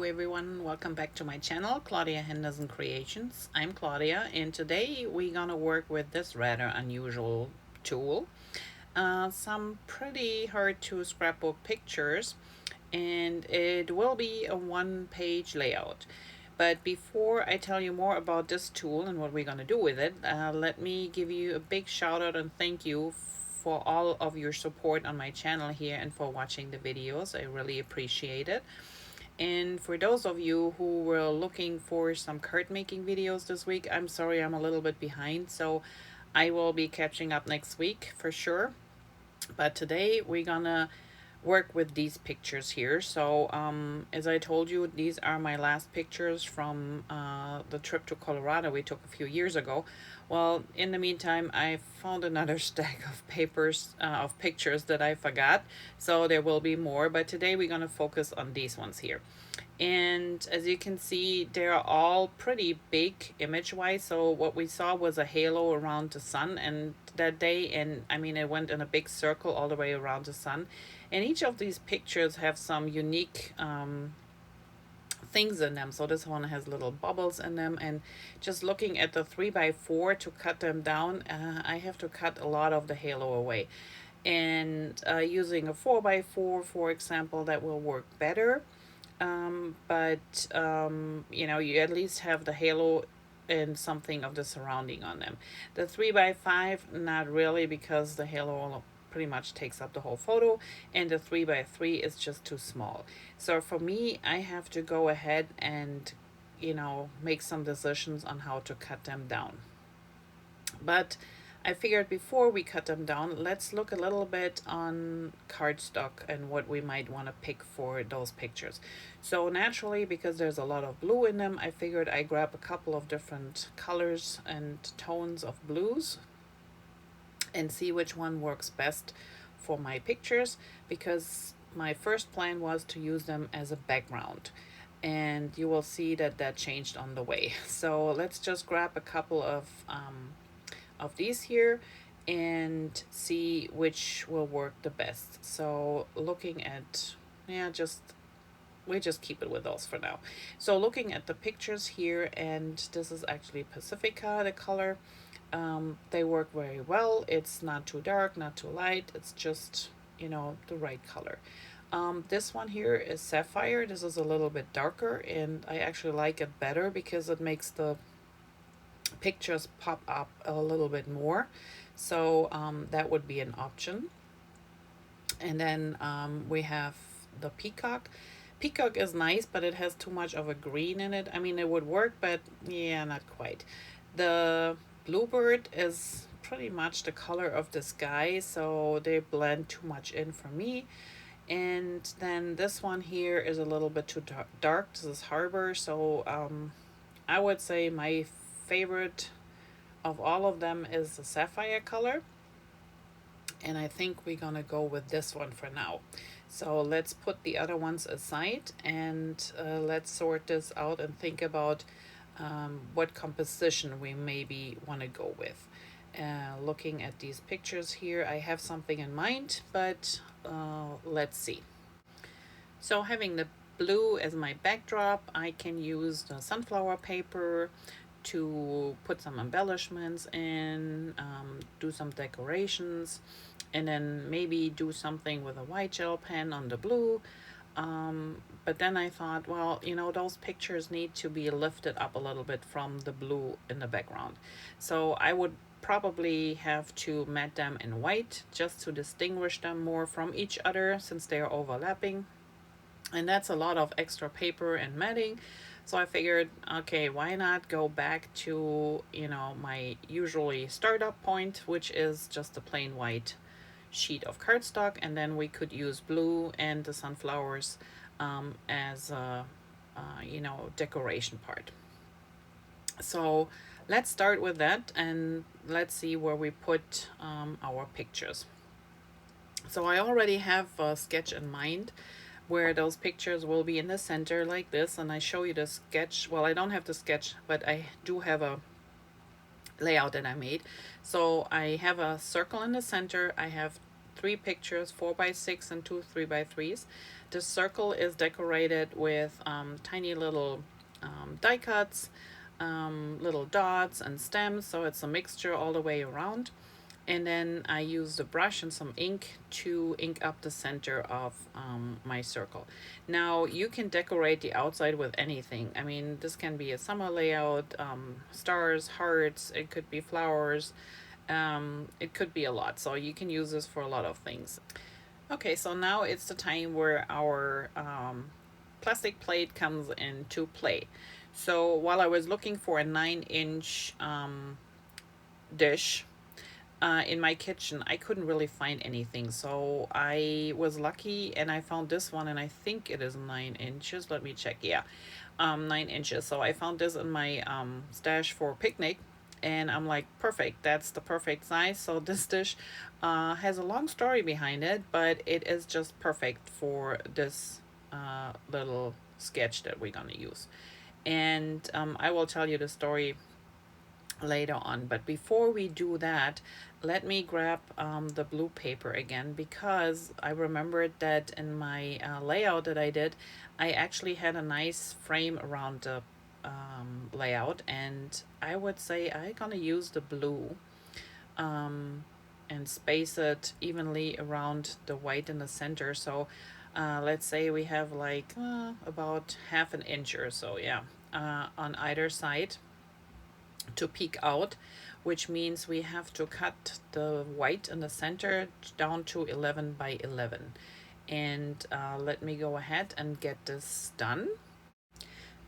everyone, welcome back to my channel, ClaudiaHendersonCreations. I'm Claudia, and today we're gonna work with this rather unusual tool. Some pretty hard to scrapbook pictures, and it will be a one-page layout. But before I tell you more about this tool and what we're gonna do with it, let me give you a big shout out and thank you for all of your support on my channel here and for watching the videos. I really appreciate it. And for those of you who were looking for some card making videos this week, I'm sorry I'm a little bit behind, so I will be catching up next week for sure. But today we're gonna work with these pictures here. So as I told you, these are my last pictures from the trip to Colorado we took a few years ago. Well, in the meantime, I found another stack of papers of pictures that I forgot, so there will be more, but today we're going to focus on these ones here. And as you can see, they're all pretty big image wise. So what we saw was a halo around the sun and that day, and I mean it went in a big circle all the way around the sun. And each of these pictures have some unique things in them. So this one has little bubbles in them, and just looking at the 3x4 to cut them down, I have to cut a lot of the halo away. And using a 4x4, for example, that will work better. But you know, you at least have the halo and something of the surrounding on them. The 3x5, not really, because the halo pretty much takes up the whole photo, and the 3x3 is just too small. So for me, I have to go ahead and, you know, make some decisions on how to cut them down. But I figured before we cut them down, let's look a little bit on cardstock and what we might want to pick for those pictures. So naturally, because there's a lot of blue in them, I figured I grab a couple of different colors and tones of blues and see which one works best for my pictures, because my first plan was to use them as a background, and you will see that that changed on the way. So let's just grab a couple of these here and see which will work the best. So looking at, yeah, we just keep it with those for now. So looking at the pictures here, and this is actually Pacifica, the color. They work very well. It's not too dark, not too light. It's just, you know, the right color. This one here is Sapphire. This is a little bit darker, and I actually like it better because it makes the pictures pop up a little bit more. So that would be an option. And then we have the Peacock. Peacock is nice, but it has too much of a green in it. I mean, it would work, but yeah, not quite. The Bluebird is pretty much the color of the sky, so they blend too much in for me. And then this one here is a little bit too dark. This is Harbor, so I would say my favorite of all of them is the Sapphire color, and I think we're gonna go with this one for now. So let's put the other ones aside, and let's sort this out and think about what composition we maybe want to go with. Looking at these pictures here, I have something in mind, but let's see. So having the blue as my backdrop, I can use the sunflower paper to put some embellishments in, do some decorations, and then maybe do something with a white gel pen on the blue. But then I thought, well, you know, those pictures need to be lifted up a little bit from the blue in the background. So I would probably have to matte them in white just to distinguish them more from each other, since they are overlapping. And that's a lot of extra paper and matting. So I figured, okay, why not go back to, you know, my usually startup point, which is just a plain white sheet of cardstock, and then we could use blue and the sunflowers as a you know, decoration part. So let's start with that, and let's see where we put our pictures. So I already have a sketch in mind where those pictures will be in the center like this, and I show you the sketch. Well, I don't have the sketch, but I do have a layout that I made. So I have a circle in the center, I have 3 pictures, 4x6 and 2 3x3s. The circle is decorated with tiny little die cuts, little dots and stems, so it's a mixture all the way around. And then I used a brush and some ink to ink up the center of my circle. Now you can decorate the outside with anything. I mean, this can be a summer layout, stars, hearts, it could be flowers, it could be a lot. So you can use this for a lot of things. Okay, so now it's the time where our plastic plate comes into play. So while I was looking for a 9-inch dish in my kitchen, I couldn't really find anything. So I was lucky and I found this one, and I think it is 9 inches. Let me check. Yeah, 9 inches. So I found this in my stash for picnic, and I'm like, perfect, that's the perfect size. So this dish has a long story behind it, but it is just perfect for this little sketch that we're gonna use. And I will tell you the story later on, but before we do that, let me grab the blue paper again, because I remembered that in my layout that I did, I actually had a nice frame around the layout, and I would say I'm gonna use the blue and space it evenly around the white in the center. So let's say we have like about 1/2 inch or so, yeah, on either side to peek out, which means we have to cut the white in the center down to 11 by 11. And let me go ahead and get this done.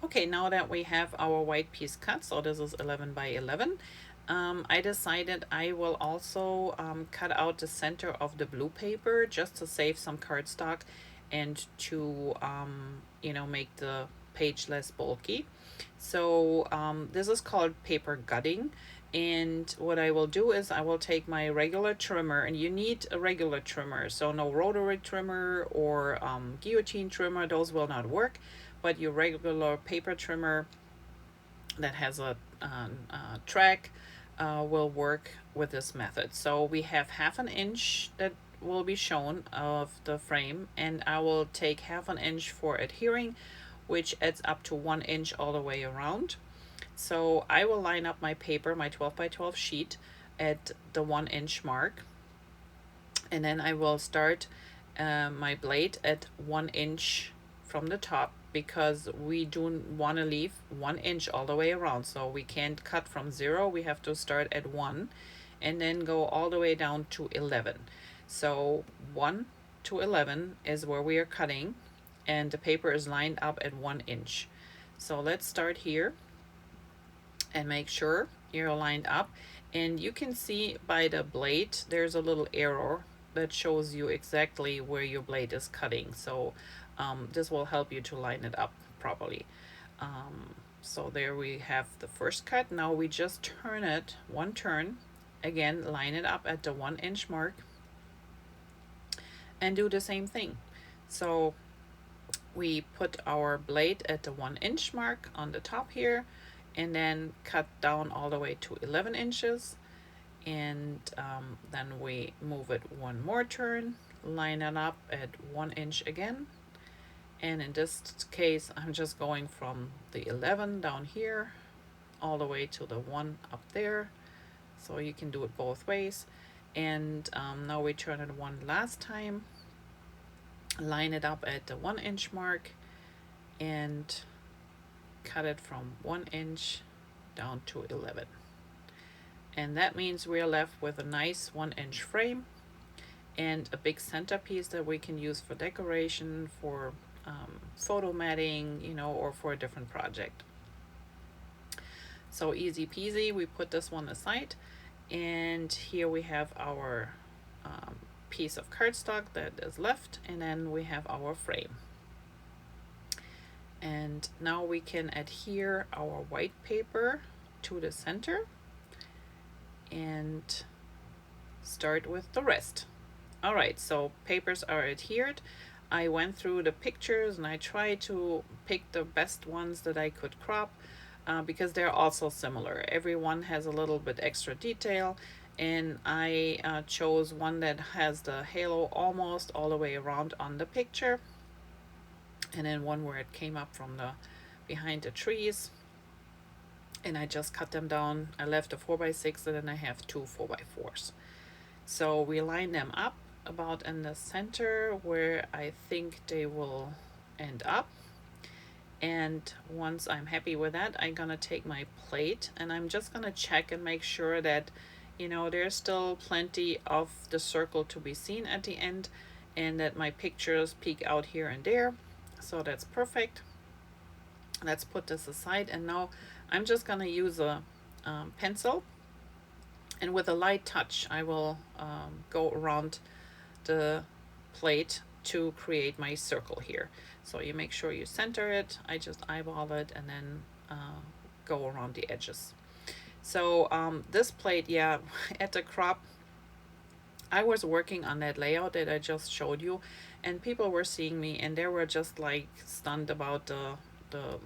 Okay, now that we have our white piece cut, so this is 11 by 11, I decided I will also cut out the center of the blue paper just to save some cardstock and to you know, make the page less bulky. So this is called paper gutting, and what I will do is I will take my regular trimmer, and you need a regular trimmer, so no rotary trimmer or guillotine trimmer, those will not work, but your regular paper trimmer that has a track will work with this method. So we have 1/2 inch that will be shown of the frame, and I will take 1/2 inch for adhering, which adds up to 1 inch all the way around. So I will line up my paper, my 12 by 12 sheet, at the 1 inch mark, and then I will start my blade at 1 inch from the top, because we do want to leave 1 inch all the way around. So we can't cut from 0, we have to start at 1 and then go all the way down to 11. So 1 to 11 is where we are cutting, and the paper is lined up at 1 inch. So let's start here and make sure you're lined up, and you can see by the blade there's a little arrow that shows you exactly where your blade is cutting. So this will help you to line it up properly. So there we have the first cut. Now we just turn it 1 turn, again line it up at the 1 inch mark, and do the same thing. So we put our blade at the 1 inch mark on the top here, and then cut down all the way to 11 inches, and then we move it 1 more turn, line it up at 1 inch again, and in this case I'm just going from the 11 down here all the way to the 1 up there, so you can do it both ways. And now we turn it 1 last time, line it up at the 1 inch mark, and cut it from 1 inch down to 11. And that means we're left with a nice 1 inch frame and a big centerpiece that we can use for decoration, for photo matting, you know, or for a different project. So easy peasy, we put this one aside, and here we have our piece of cardstock that is left, and then we have our frame. And now we can adhere our white paper to the center and start with the rest. All right, so papers are adhered. I went through the pictures and I tried to pick the best ones that I could crop because they're also similar. Everyone has a little bit extra detail, and I chose one that has the halo almost all the way around on the picture, and then one where it came up from the behind the trees, and I just cut them down. I left a 4x6 and then I have two 4x4s. So we line them up about in the center where I think they will end up. And once I'm happy with that, I'm gonna take my plate and I'm just gonna check and make sure that, you know, there's still plenty of the circle to be seen at the end, and that my pictures peek out here and there. So that's perfect. Let's put this aside, and now I'm just gonna use a pencil, and with a light touch I will go around the plate to create my circle here. So you make sure you center it. I just eyeball it and then go around the edges. So this plate, yeah, at the crop, I was working on that layout that I just showed you, and people were seeing me and they were just like stunned about the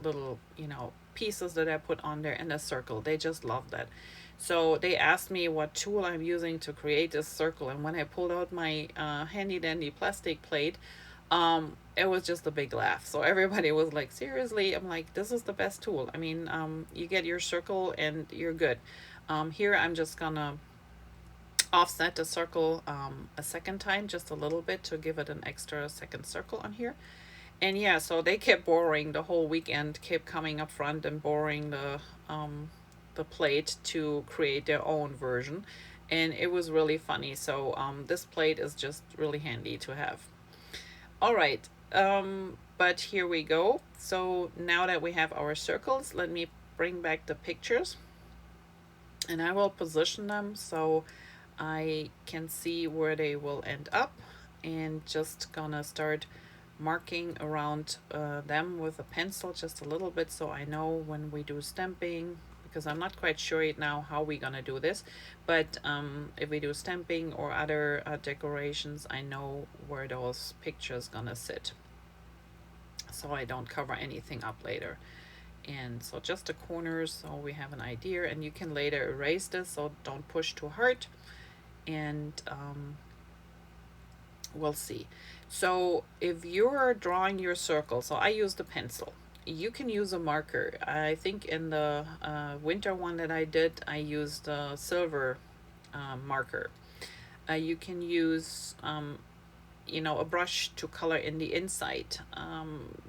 little, you know, pieces that I put on there in a circle. They just loved that. So they asked me what tool I'm using to create this circle, and when I pulled out my handy dandy plastic plate, it was just a big laugh. So everybody was like, seriously? I'm like, this is the best tool. I mean, you get your circle and you're good. Here I'm just gonna offset the circle a second time, just a little bit, to give it an extra second circle on here. And yeah, so they kept borrowing the whole weekend, kept coming up front and borrowing the plate to create their own version, and it was really funny. So this plate is just really handy to have. All right, but here we go. So now that we have our circles, let me bring back the pictures, and I will position them so I can see where they will end up, and just gonna start marking around them with a pencil just a little bit, so I know when we do stamping, because I'm not quite sure right now how we're gonna do this, but if we do stamping or other decorations, I know where those pictures gonna sit, so I don't cover anything up later. And so just the corners, so we have an idea, and you can later erase this, so don't push too hard, and we'll see. So if you're drawing your circle, so I use the pencil. You can use a marker. I think in the winter one that I did, I used a silver marker. You can use you know, a brush to color in the inside.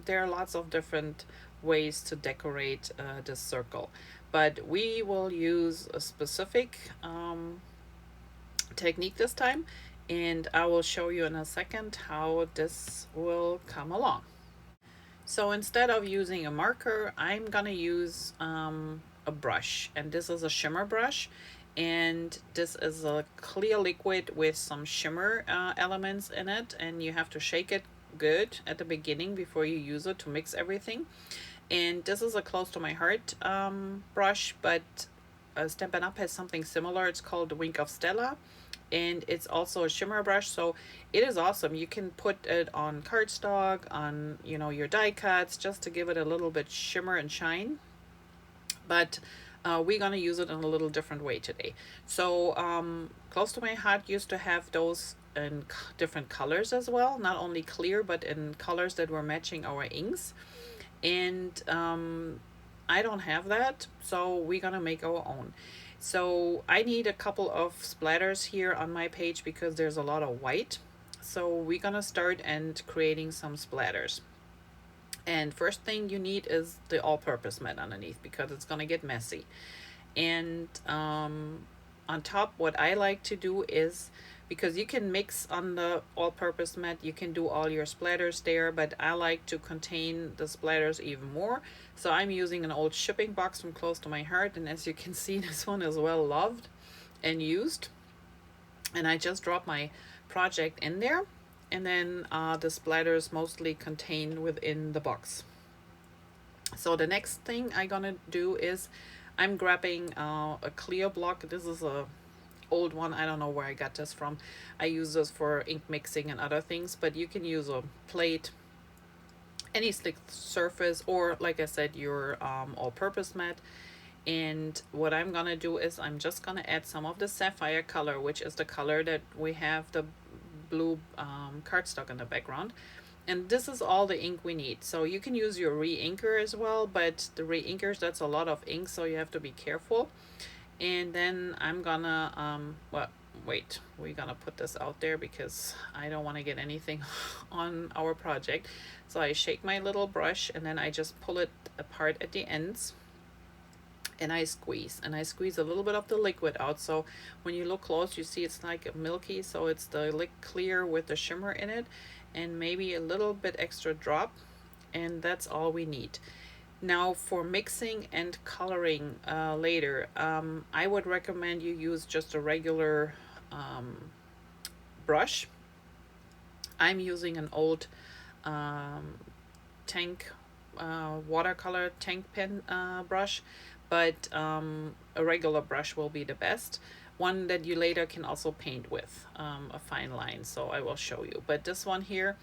There are lots of different ways to decorate this circle, but we will use a specific technique this time, and I will show you in a second how this will come along. So instead of using a marker, I'm gonna use a brush, and this is a shimmer brush, and this is a clear liquid with some shimmer elements in it, and you have to shake it good at the beginning before you use it to mix everything. And this is a close to my heart brush, but Stampin' Up has something similar. It's called the Wink of Stella, and it's also a shimmer brush, so it is awesome. You can put it on cardstock, on, you know, your die cuts, just to give it a little bit shimmer and shine, but we're gonna use it in a little different way today. So close to my heart used to have those in different colors as well, not only clear but in colors that were matching our inks, and I don't have that, so we're gonna make our own. So I need a couple of splatters here on my page because there's a lot of white. So we're gonna start and creating some splatters. And first thing you need is the all-purpose mat underneath, because it's gonna get messy. And on top, what I like to do is, because you can mix on the all-purpose mat, you can do all your splatters there, but I like to contain the splatters even more. So I'm using an old shipping box from Close to My Heart, and as you can see, this one is well loved and used. And I just drop my project in there, and then the splatters mostly contained within the box. So the next thing I'm gonna do is I'm grabbing a clear block. This is a old one. I don't know where I got this from. I use this for ink mixing and other things, but you can use a plate, any slick surface, or like I said, your all-purpose mat. And what I'm gonna do is I'm just gonna add some of the sapphire color, which is the color that we have the blue cardstock in the background. And this is all the ink we need. So you can use your re-inker as well, but the re-inkers, that's a lot of ink, so you have to be careful. And then I'm gonna well, wait, we're gonna put this out there because I don't want to get anything on our project. So I shake my little brush and then I just pull it apart at the ends, and I squeeze a little bit of the liquid out. So when you look close, you see it's like milky, so it's the clear with the shimmer in it, and maybe a little bit extra drop, and that's all we need. Now for mixing and coloring later, I would recommend you use just a regular brush. I'm using an old tank watercolor tank pen brush, but a regular brush will be the best. One that you later can also paint with a fine line, so I will show you. But this one here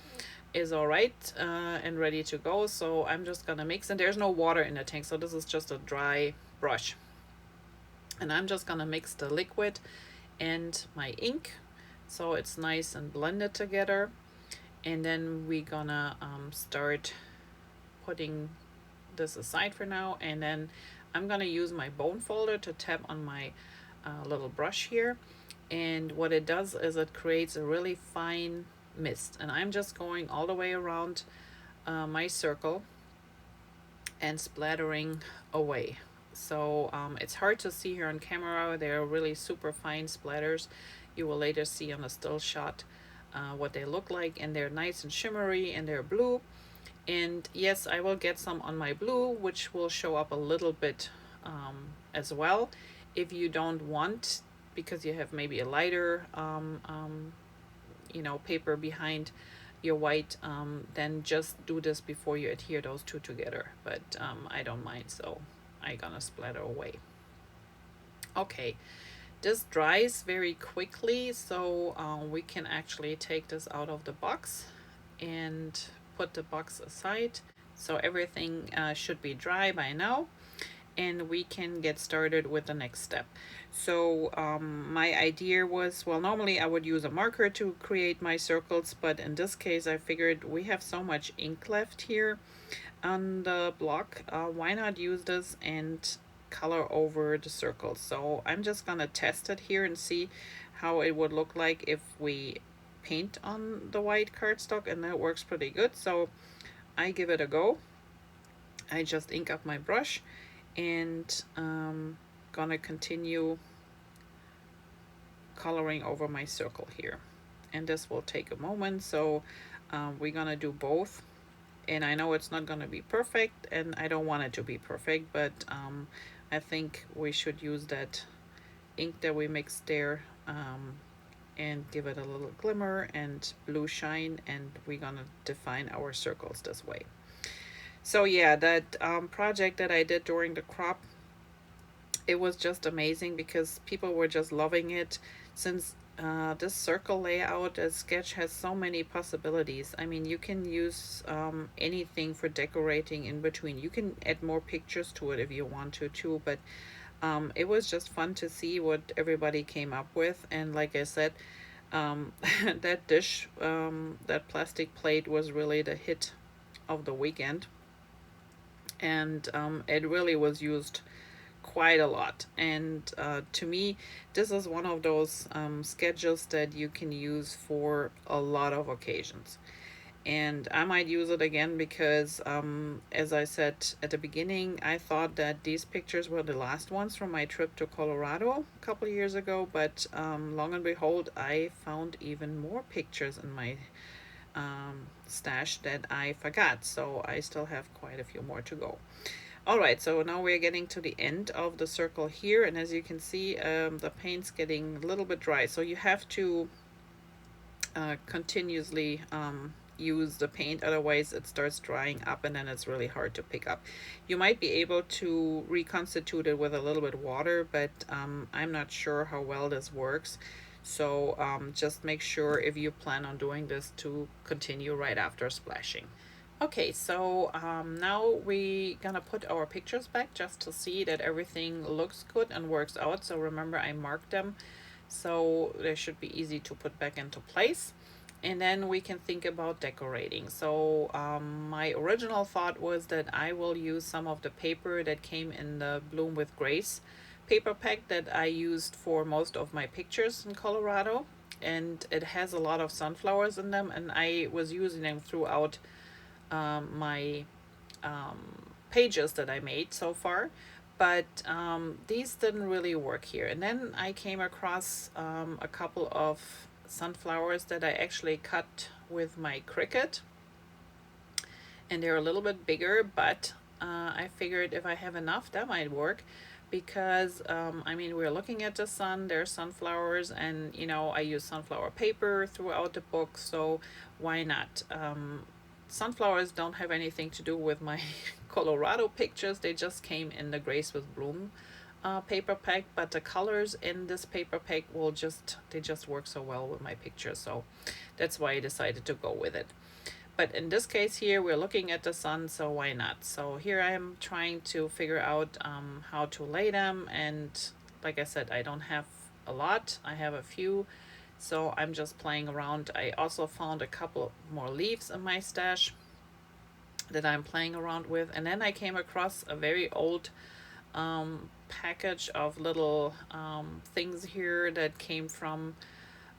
is all right and ready to go. So I'm just gonna mix, and there's no water in the tank, so this is just a dry brush. And I'm just gonna mix the liquid and my ink so it's nice and blended together. And then we're gonna start putting this aside for now, and then I'm gonna use my bone folder to tap on my little brush here, and what it does is it creates a really fine mist, and I'm just going all the way around my circle and splattering away. So it's hard to see here on camera, they're really super fine splatters. You will later see on a still shot what they look like, and they're nice and shimmery and they're blue. And yes, I will get some on my blue, which will show up a little bit as well. If you don't want, because you have maybe a lighter paper behind your white, then just do this before you adhere those two together. But I don't mind, so I'm gonna splatter away. Okay, this dries very quickly, so we can actually take this out of the box and put the box aside. So everything should be dry by now, and we can get started with the next step. So my idea was, well, normally I would use a marker to create my circles, but in this case I figured we have so much ink left here on the block, why not use this and color over the circles. So I'm just gonna test it here and see how it would look like if we paint on the white cardstock, and that works pretty good. So I give it a go. I just ink up my brush and gonna continue coloring over my circle here, and this will take a moment. So we're gonna do both, and I know it's not gonna be perfect, and I don't want it to be perfect, but I think we should use that ink that we mixed there and give it a little glimmer and blue shine, and we're gonna define our circles this way. So yeah, that project that I did during the crop, it was just amazing because people were just loving it, since this circle layout sketch has so many possibilities. I mean, you can use anything for decorating in between. You can add more pictures to it if you want to too, but it was just fun to see what everybody came up with. And like I said, that dish, that plastic plate was really the hit of the weekend, and it really was used quite a lot. And to me, this is one of those sketches that you can use for a lot of occasions, and I might use it again because as I said at the beginning, I thought that these pictures were the last ones from my trip to Colorado a couple of years ago, but long and behold, I found even more pictures in my stash that I forgot, so I still have quite a few more to go. Alright, so now we're getting to the end of the circle here, and as you can see, the paint's getting a little bit dry, so you have to continuously use the paint, otherwise it starts drying up and then it's really hard to pick up. You might be able to reconstitute it with a little bit of water, but I'm not sure how well this works. So just make sure, if you plan on doing this, to continue right after splashing. Okay, so now we gonna put our pictures back just to see that everything looks good and works out. So remember, I marked them, so they should be easy to put back into place. And then we can think about decorating. So my original thought was that I will use some of the paper that came in the Bloom with Grace paper pack that I used for most of my pictures in Colorado. And it has a lot of sunflowers in them, and I was using them throughout my pages that I made so far. But these didn't really work here. And then I came across a couple of sunflowers that I actually cut with my Cricut. And they're a little bit bigger, but I figured if I have enough, that might work. Because I mean, we're looking at the sun, there's sunflowers, and you know, I use sunflower paper throughout the book, so why not? Sunflowers don't have anything to do with my Colorado pictures. They just came in the Grace with Bloom paper pack, but the colors in this paper pack they just work so well with my pictures, so that's why I decided to go with it. But in this case here, we're looking at the sun, so why not? So here I am trying to figure out how to lay them, and like I said, I don't have a lot, I have a few, so I'm just playing around. I also found a couple more leaves in my stash that I'm playing around with, and then I came across a very old package of little things here that came from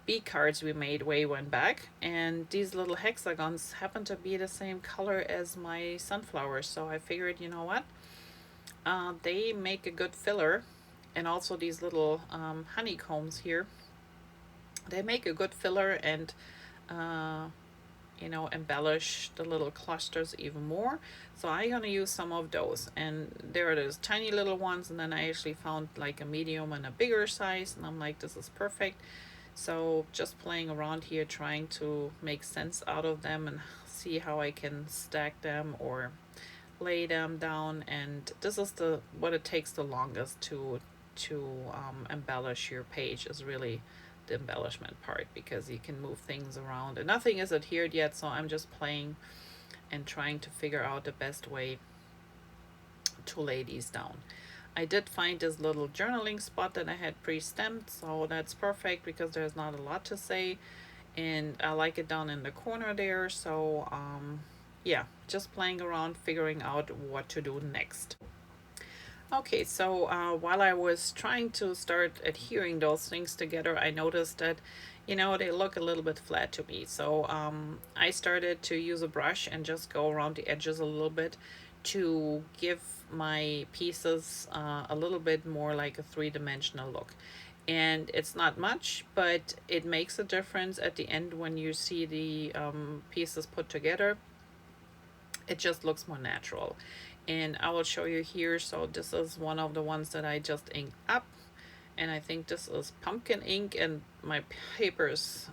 bee cards we made way back, and these little hexagons happen to be the same color as my sunflowers, so I figured, you know what, they make a good filler. And also these little honeycombs here, they make a good filler and you know, embellish the little clusters even more. So I'm gonna use some of those, and there are those tiny little ones, and then I actually found like a medium and a bigger size, and I'm like, this is perfect. So just playing around here, trying to make sense out of them and see how I can stack them or lay them down. And this is what it takes the longest to embellish your page, is really the embellishment part, because you can move things around and nothing is adhered yet. So I'm just playing and trying to figure out the best way to lay these down. I did find this little journaling spot that I had pre-stamped, so that's perfect because there's not a lot to say, and I like it down in the corner there. So yeah, just playing around, figuring out what to do next. Okay, so while I was trying to start adhering those things together, I noticed that, you know, they look a little bit flat to me. So I started to use a brush and just go around the edges a little bit to give my pieces a little bit more like a three-dimensional look. And it's not much, but it makes a difference at the end when you see the pieces put together. It just looks more natural. And I will show you here. So this is one of the ones that I just inked up, and I think this is pumpkin ink, and my papers,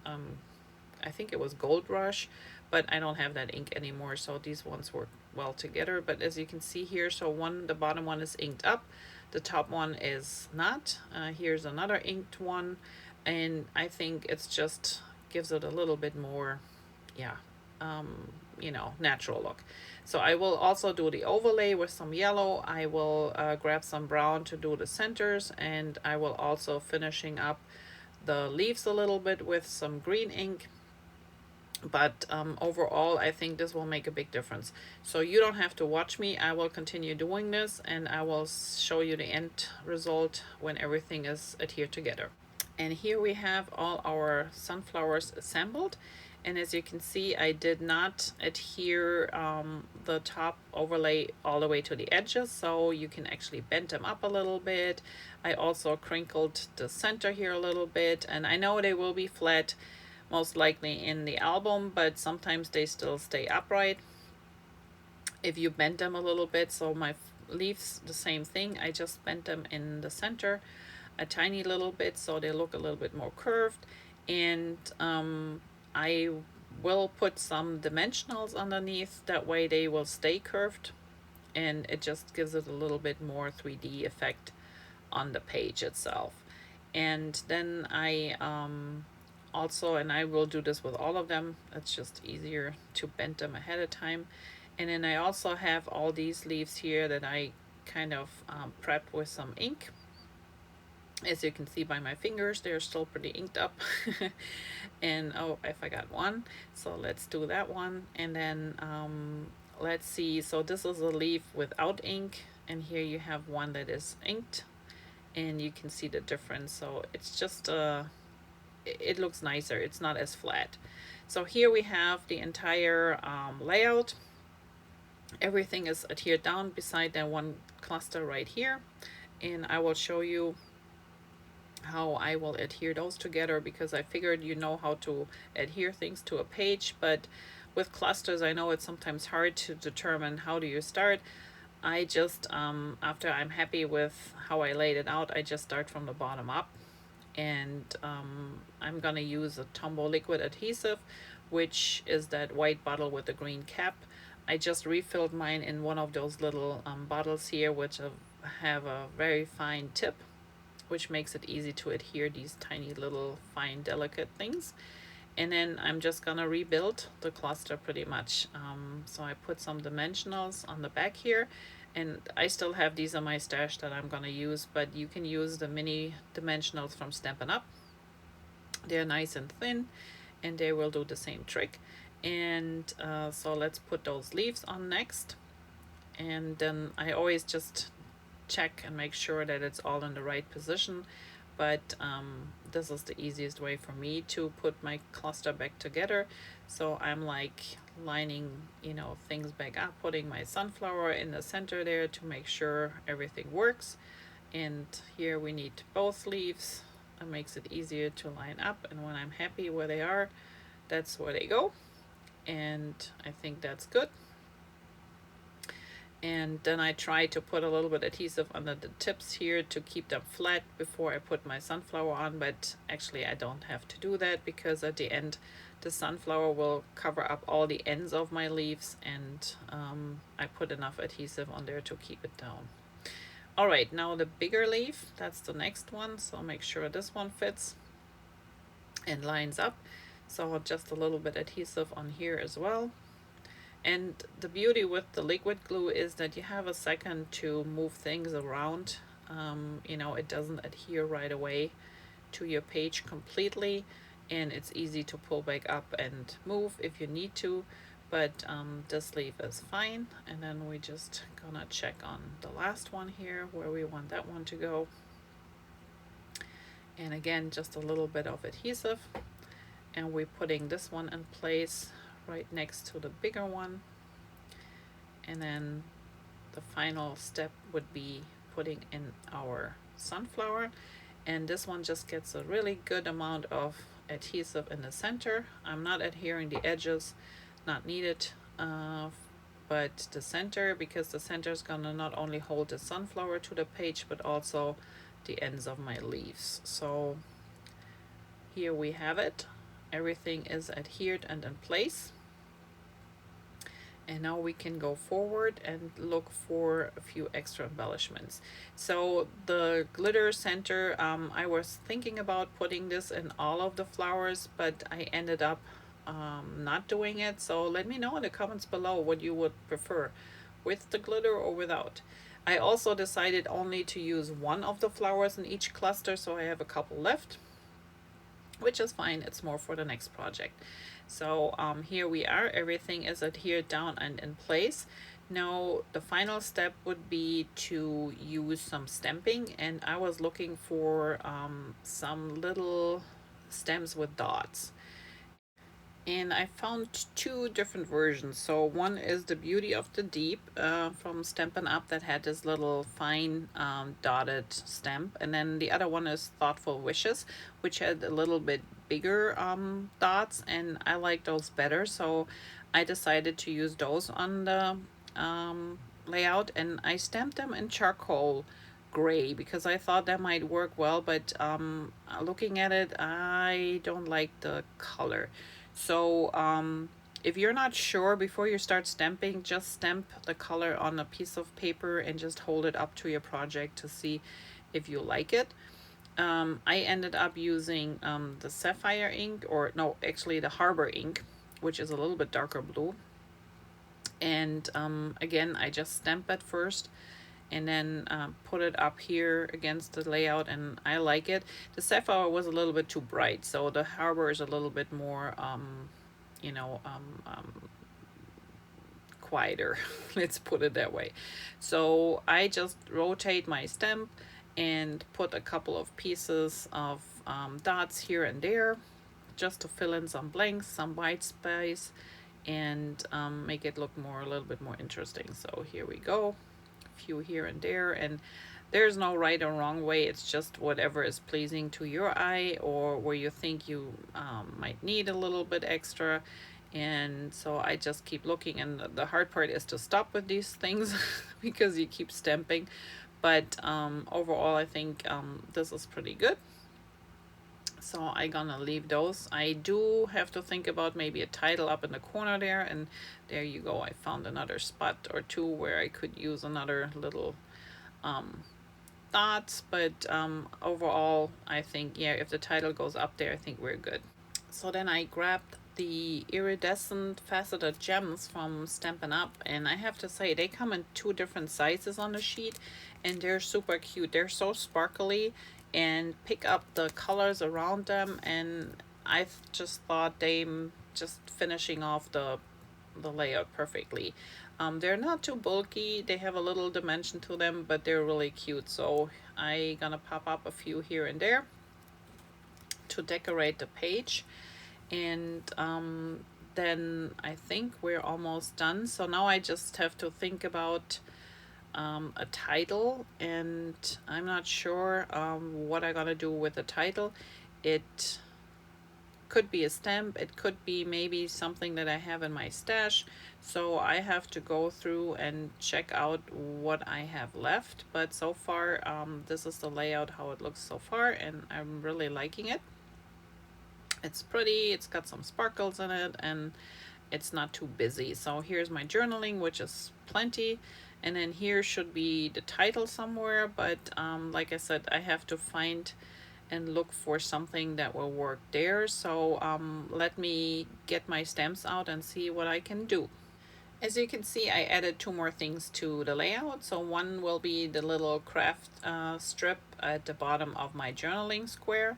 I think it was Gold Rush, but I don't have that ink anymore, so these ones work well together. But as you can see here, so the bottom one is inked up, the top one is not. Here's another inked one, and I think it's just gives it a little bit more, yeah, you know, natural look. So I will also do the overlay with some yellow. I will grab some brown to do the centers, and I will also finishing up the leaves a little bit with some green ink. But overall, I think this will make a big difference. So you don't have to watch me. I will continue doing this, and I will show you the end result when everything is adhered together. And here we have all our sunflowers assembled. And as you can see, I did not adhere the top overlay all the way to the edges, so you can actually bend them up a little bit. I also crinkled the center here a little bit, and I know they will be flat most likely in the album, but sometimes they still stay upright if you bend them a little bit. So my leaves, the same thing, I just bent them in the center a tiny little bit so they look a little bit more curved. And I will put some dimensionals underneath, that way they will stay curved, and it just gives it a little bit more 3D effect on the page itself. And then I also, and I will do this with all of them, it's just easier to bend them ahead of time, And then I also have all these leaves here that I kind of prepped with some ink. As you can see by my fingers, they're still pretty inked up. And oh, I forgot one, so let's do that one. And then let's see, so this is a leaf without ink, and here you have one that is inked, and you can see the difference. So it's just it looks nicer, it's not as flat. So here we have the entire layout. Everything is adhered down beside that one cluster right here, and I will show you how I will adhere those together, because I figured you know how to adhere things to a page, but with clusters I know it's sometimes hard to determine how do you start. I just after I'm happy with how I laid it out, I just start from the bottom up. And I'm gonna use a Tombow liquid adhesive, which is that white bottle with the green cap. I just refilled mine in one of those little bottles here, which have a very fine tip, which makes it easy to adhere these tiny little fine delicate things. And then I'm just gonna rebuild the cluster pretty much. So I put some dimensionals on the back here, and I still have these on my stash that I'm gonna use, but you can use the mini dimensionals from Stampin' Up. They're nice and thin, and they will do the same trick. And so let's put those leaves on next. And then I always just check and make sure that it's all in the right position, but this is the easiest way for me to put my cluster back together. So I'm like lining, you know, things back up, putting my sunflower in the center there to make sure everything works. And here we need both leaves. It makes it easier to line up, and when I'm happy where they are, that's where they go, and I think that's good. And then I try to put a little bit adhesive under the tips here to keep them flat before I put my sunflower on, but actually I don't have to do that, because at the end the sunflower will cover up all the ends of my leaves, and I put enough adhesive on there to keep it down. Alright, now the bigger leaf, that's the next one, so make sure this one fits and lines up. So just a little bit adhesive on here as well. And the beauty with the liquid glue is that you have a second to move things around. You know, it doesn't adhere right away to your page completely, and it's easy to pull back up and move if you need to, but this leaf is fine. And then we just gonna check on the last one here where we want that one to go. And again, just a little bit of adhesive, and we're putting this one in place right next to the bigger one. And then the final step would be putting in our sunflower, and this one just gets a really good amount of adhesive in the center. I'm not adhering the edges, not needed, but the center, because the center is gonna not only hold the sunflower to the page but also the ends of my leaves. So here we have it, everything is adhered and in place. And now we can go forward and look for a few extra embellishments. So the glitter center, I was thinking about putting this in all of the flowers, but I ended up not doing it. So let me know in the comments below what you would prefer, with the glitter or without. I also decided only to use one of the flowers in each cluster, so I have a couple left, which is fine, it's more for the next project. So here we are, everything is adhered down and in place. Now the final step would be to use some stamping, and I was looking for some little stems with dots. And I found two different versions. So one is the Beauty of the Deep from Stampin' Up, that had this little fine dotted stamp, and then the other one is Thoughtful Wishes, which had a little bit bigger dots, and I like those better, so I decided to use those on the layout. And I stamped them in charcoal gray because I thought that might work well, but looking at it, I don't like the color. So if you're not sure, before you start stamping, just stamp the color on a piece of paper and just hold it up to your project to see if you like it. I ended up using the Sapphire ink, or no, actually the Harbor ink, which is a little bit darker blue. And again, I just stamp it first and then put it up here against the layout, and I like it. The sapphire was a little bit too bright, so the harbor is a little bit more you know, quieter. Let's put it that way. So I just rotate my stamp and put a couple of pieces of dots here and there just to fill in some blanks, some white space, and make it look more, a little bit more interesting. So here we go, a few here and there, and there's no right or wrong way. It's just whatever is pleasing to your eye, or where you think you might need a little bit extra. And so I just keep looking, and the hard part is to stop with these things because you keep stamping. But overall, I think this is pretty good. So I'm gonna leave those. I do have to think about maybe a title up in the corner there, and there you go. I found another spot or two where I could use another little dots, but overall I think, yeah, if the title goes up there, I think we're good. So then I grabbed the iridescent faceted gems from Stampin' Up, and I have to say they come in two different sizes on the sheet, and they're super cute. They're so sparkly and pick up the colors around them, and I just thought they just finishing off the layout perfectly. They're not too bulky, they have a little dimension to them, but they're really cute. So I gonna pop up a few here and there to decorate the page. And then I think we're almost done. So now I just have to think about a title, and I'm not sure what I'm gonna do with the title. It could be a stamp, it could be maybe something that I have in my stash, so I have to go through and check out what I have left. But so far this is the layout, how it looks so far, and I'm really liking it. It's pretty, it's got some sparkles in it, and it's not too busy. So here's my journaling, which is plenty, and then here should be the title somewhere, but like I said, I have to find and look for something that will work there. So let me get my stamps out and see what I can do. As you can see, I added two more things to the layout. So one will be the little craft strip at the bottom of my journaling square.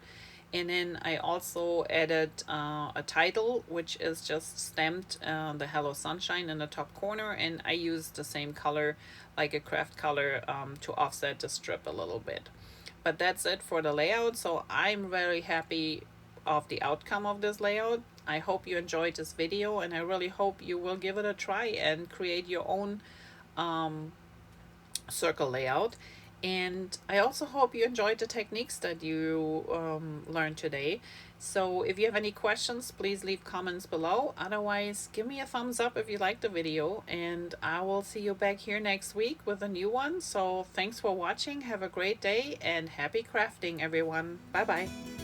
And then I also added a title, which is just stamped the Hello Sunshine in the top corner, and I used the same color, like a craft color, to offset the strip a little bit. But that's it for the layout. So I'm very happy of the outcome of this layout. I hope you enjoyed this video, and I really hope you will give it a try and create your own circle layout. And I also hope you enjoyed the techniques that you learned today. So if you have any questions, please leave comments below. Otherwise, give me a thumbs up if you liked the video, and I will see you back here next week with a new one. So thanks for watching. Have a great day and happy crafting, everyone. Bye bye.